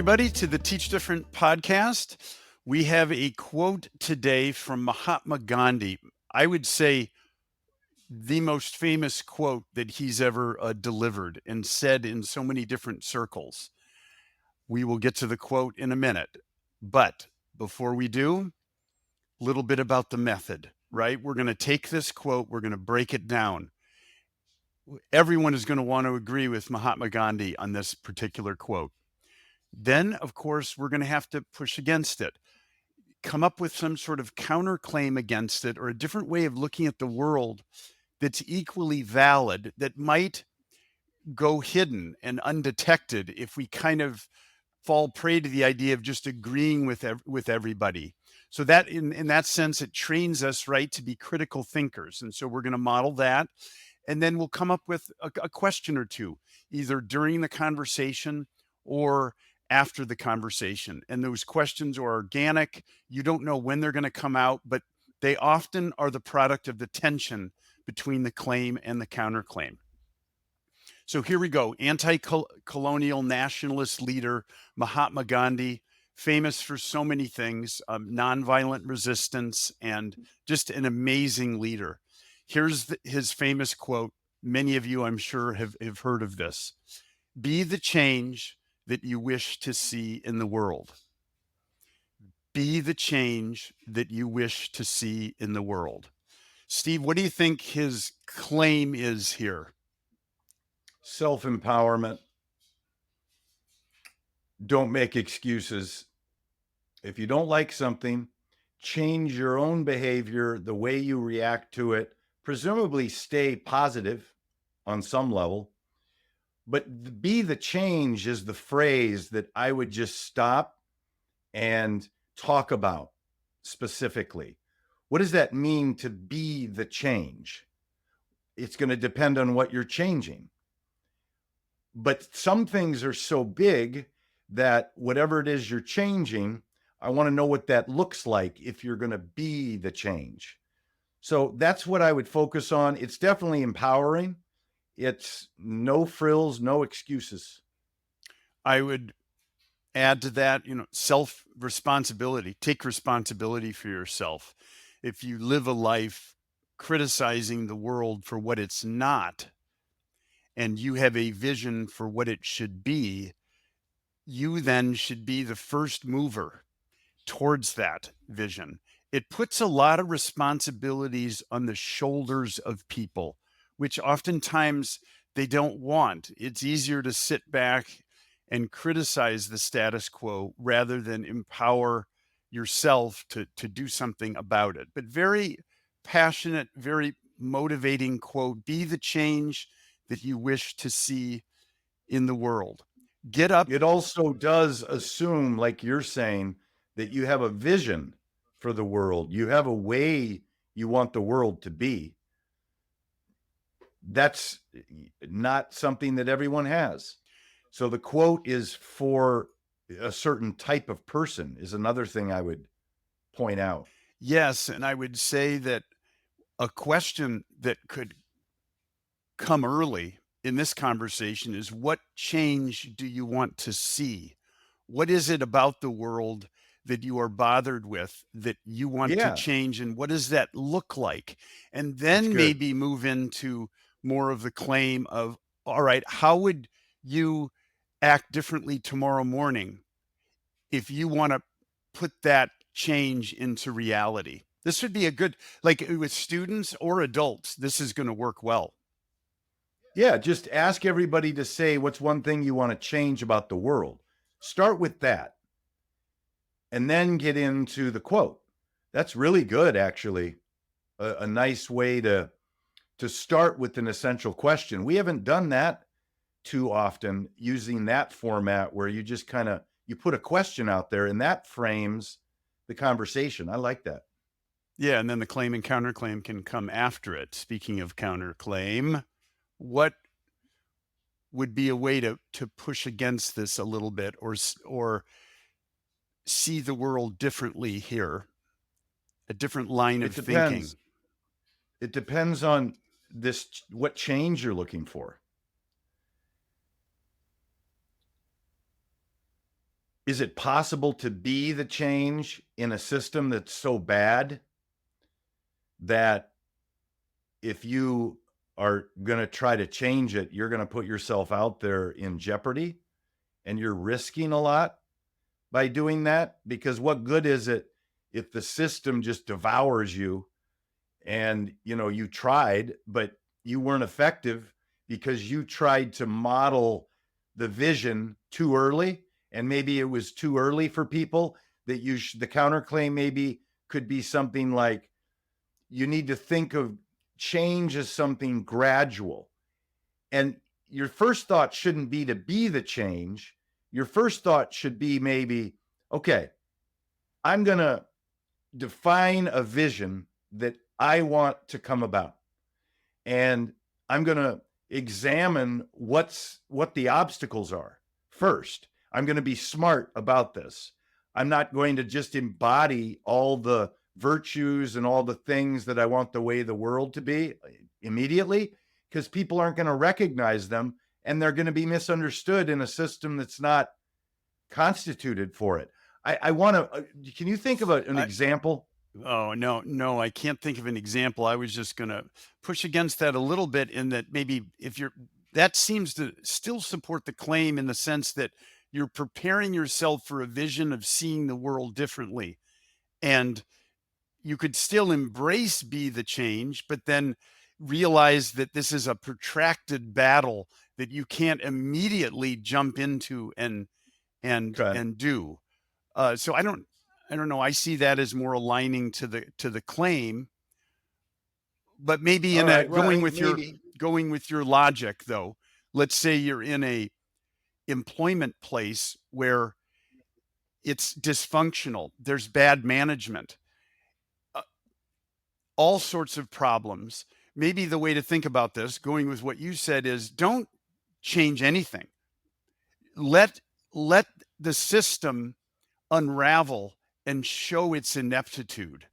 Everybody, to the Teach Different podcast. We have a quote today from Mahatma Gandhi. I would say the most famous quote that he's ever delivered and said in so many different circles. We will get to the quote in a minute. But before we do, a little bit about the method, right? We're going to take this quote, we're going to break it down. Everyone is going to want to agree with Mahatma Gandhi on this particular quote. Then, of course, we're going to have to push against it, come up with some sort of counterclaim against it, or a different way of looking at the world that's equally valid, that might go hidden and undetected if we kind of fall prey to the idea of just agreeing with everybody. So that in that sense, it trains us, right, to be critical thinkers. And so we're going to model that. And then we'll come up with a question or two, either during the conversation or after the conversation. And those questions are organic. You don't know when they're going to come out, but they often are the product of the tension between the claim and the counterclaim. So here we go. Anti-colonial nationalist leader Mahatma Gandhi, famous for so many things, nonviolent resistance, and just an amazing leader. Here's his famous quote. Many of you, I'm sure, have heard of this. Be the change that you wish to see in the world. Be the change that you wish to see in the world. Steve, what do you think his claim is here? Self-empowerment. Don't make excuses. If you don't like something, change your own behavior, the way you react to it, presumably stay positive on some level. But be the change is the phrase that I would just stop and talk about specifically. What does that mean to be the change? It's going to depend on what you're changing. But some things are so big that whatever it is you're changing, I want to know what that looks like if you're going to be the change. So that's what I would focus on. It's definitely empowering. It's no frills, no excuses. I would add to that, self responsibility. Take responsibility for yourself. If you live a life criticizing the world for what it's not, and you have a vision for what it should be, you then should be the first mover towards that vision. It puts a lot of responsibilities on the shoulders of people, which oftentimes they don't want. It's easier to sit back and criticize the status quo rather than empower yourself to do something about it. But very passionate, very motivating quote. Be the change that you wish to see in the world. Get up. It also does assume, like you're saying, that you have a vision for the world. You have a way you want the world to be. That's not something that everyone has. So the quote is for a certain type of person, is another thing I would point out. Yes. And I would say that a question that could come early in this conversation is, what change do you want to see? What is it about the world that you are bothered with that you want to Yeah, change? And what does that look like? And that's then good. maybe move into more of the claim of, all right, how would you act differently tomorrow morning if you want to put that change into reality? This would be a good, like with students or adults, this is going to work well. Yeah, just ask everybody to say what's one thing you want to change about the world. Start with that and then get into the quote. That's really good, actually. A nice way to start with an essential question. We haven't done that too often, using that format where you just kind of you put a question out there and that frames the conversation. I like that. Yeah, and then the claim and counterclaim can come after it. Speaking of counterclaim, what would be a way to push against this a little bit, or see the world differently here, a different line It of thinking? depends. It depends on this what change you're looking for. 'Cause, is it possible to be the change in a system that's so bad that if you are going to try to change it, you're going to put yourself out there in jeopardy and you're risking a lot by doing that? Because what good is it if the system just devours you and, you know, you tried, but you weren't effective because you tried to model the vision too early, and maybe it was too early for people that the counterclaim maybe could be something like, you need to think of change as something gradual. And your first thought shouldn't be to be the change. Your first thought should be maybe, okay, I'm going to define a vision that I want to come about. And I'm going to examine what the obstacles are first. I'm going to be smart about this. I'm not going to just embody all the virtues and all the things that I want the way the world to be immediately, because people aren't going to recognize them and they're going to be misunderstood in a system that's not constituted for it. I want to, can you think of an example? Oh, no, I can't think of an example. I was just going to push against that a little bit in that maybe if you're, that seems to still support the claim in the sense that you're preparing yourself for a vision of seeing the world differently. And you could still embrace be the change, but then realize that this is a protracted battle that you can't immediately jump into Okay. and do. So I don't know. I see that as more aligning to the claim, but maybe All in a right. Well, maybe. going with your logic though. Let's say you're in a employment place where it's dysfunctional. There's bad management, uh, all sorts of problems. Maybe the way to think about this, going with what you said, is don't change anything. Let let the system unravel and show its ineptitude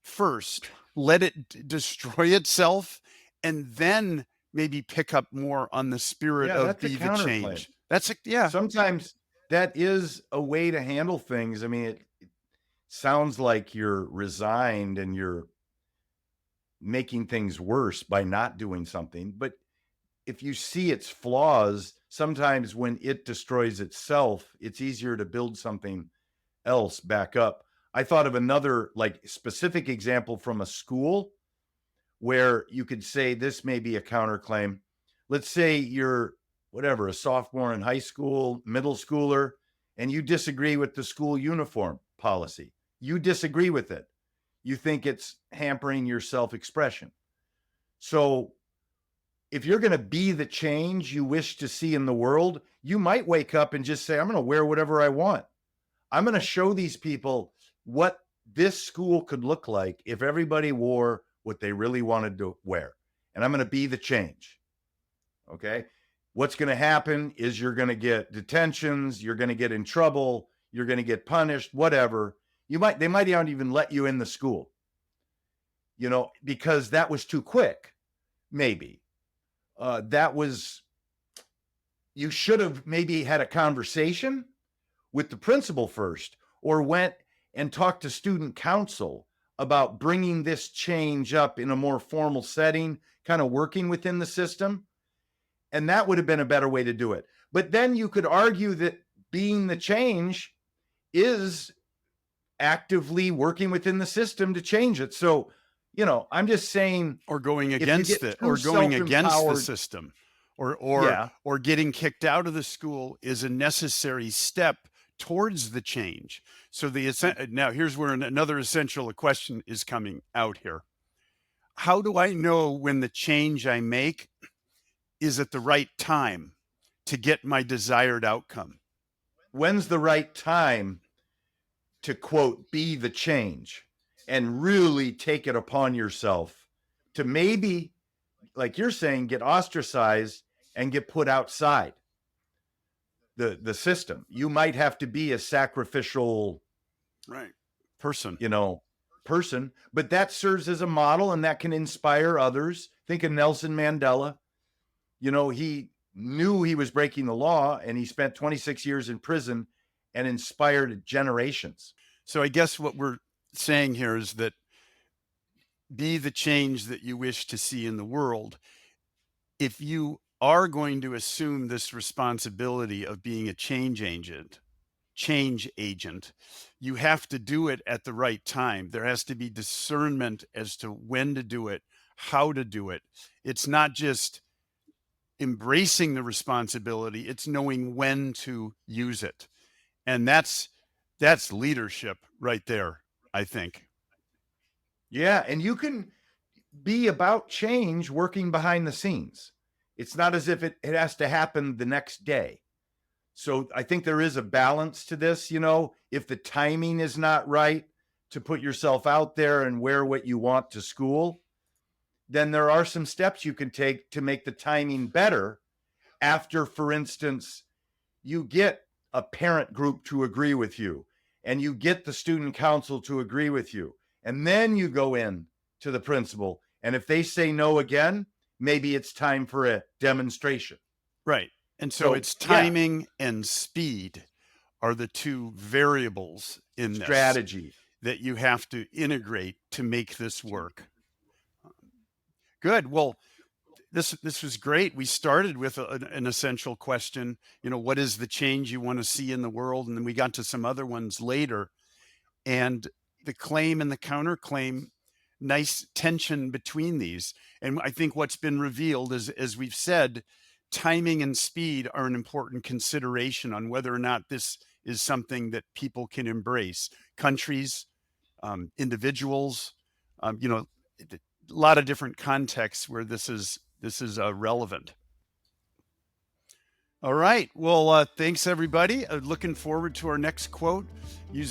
first. Let it destroy itself, and then maybe pick up more on the spirit Yeah, of that's a be the counterclaim. change. That's a, yeah. Sometimes that is a way to handle things. I mean, it sounds like you're resigned and you're making things worse by not doing something. But if you see its flaws, sometimes when it destroys itself, it's easier to build something else back up. I thought of another like specific example from a school where you could say this may be a counterclaim. Let's say you're whatever, a sophomore in high school, middle schooler, and you disagree with the school uniform policy. You disagree with it. You think it's hampering your self expression. So, if you're going to be the change you wish to see in the world, you might wake up and just say, I'm going to wear whatever I want. I'm going to show these people what this school could look like if everybody wore what they really wanted to wear. And I'm going to be the change. Okay. What's going to happen is you're going to get detentions, you're going to get in trouble, you're going to get punished, whatever. They might not even let you in the school, you know, because that was too quick. Maybe you should have maybe had a conversation with the principal first, or went and talked to student council about bringing this change up in a more formal setting, kind of working within the system. And that would have been a better way to do it. But then you could argue that being the change is actively working within the system to change it. So, you know, I'm just saying, Or going if you against get it, too or going against the self-empowered, system, yeah, or getting kicked out of the school is a necessary step towards the change. So now here's where another essential question is coming out here. How do I know when the change I make is at the right time to get my desired outcome? when's the right time to quote, be the change and really take it upon yourself to maybe, like you're saying, get ostracized and get put outside the system. You might have to be a sacrificial, Right. Person. you know, person, but that serves as a model and that can inspire others. Think of Nelson Mandela. You know, he knew he was breaking the law and he spent 26 years in prison and inspired generations. So I guess what we're saying here is that be the change that you wish to see in the world. If you are going to assume this responsibility of being a change agent, you have to do it at the right time. There has to be discernment as to when to do it, how to do it. It's not just embracing the responsibility, it's knowing when to use it. And that's leadership right there, I think. Yeah, and you can be about change working behind the scenes. It's not as if it has to happen the next day. So I think there is a balance to this. If the timing is not right to put yourself out there and wear what you want to school, then there are some steps you can take to make the timing better after, for instance, you get a parent group to agree with you and you get the student council to agree with you. And then you go in to the principal. And if they say no again, maybe it's time for a demonstration. Right. And so it's yeah, timing and speed are the two variables in this strategy. that you have to integrate to make this work. Good. Well, this was great. We started with an essential question, what is the change you want to see in the world? And then we got to some other ones later. And the claim and the counterclaim, nice tension between these. And I think what's been revealed is, as we've said, timing and speed are an important consideration on whether or not this is something that people can embrace. Countries, individuals, a lot of different contexts where this is relevant. All right. Well, thanks everybody. Looking forward to our next quote using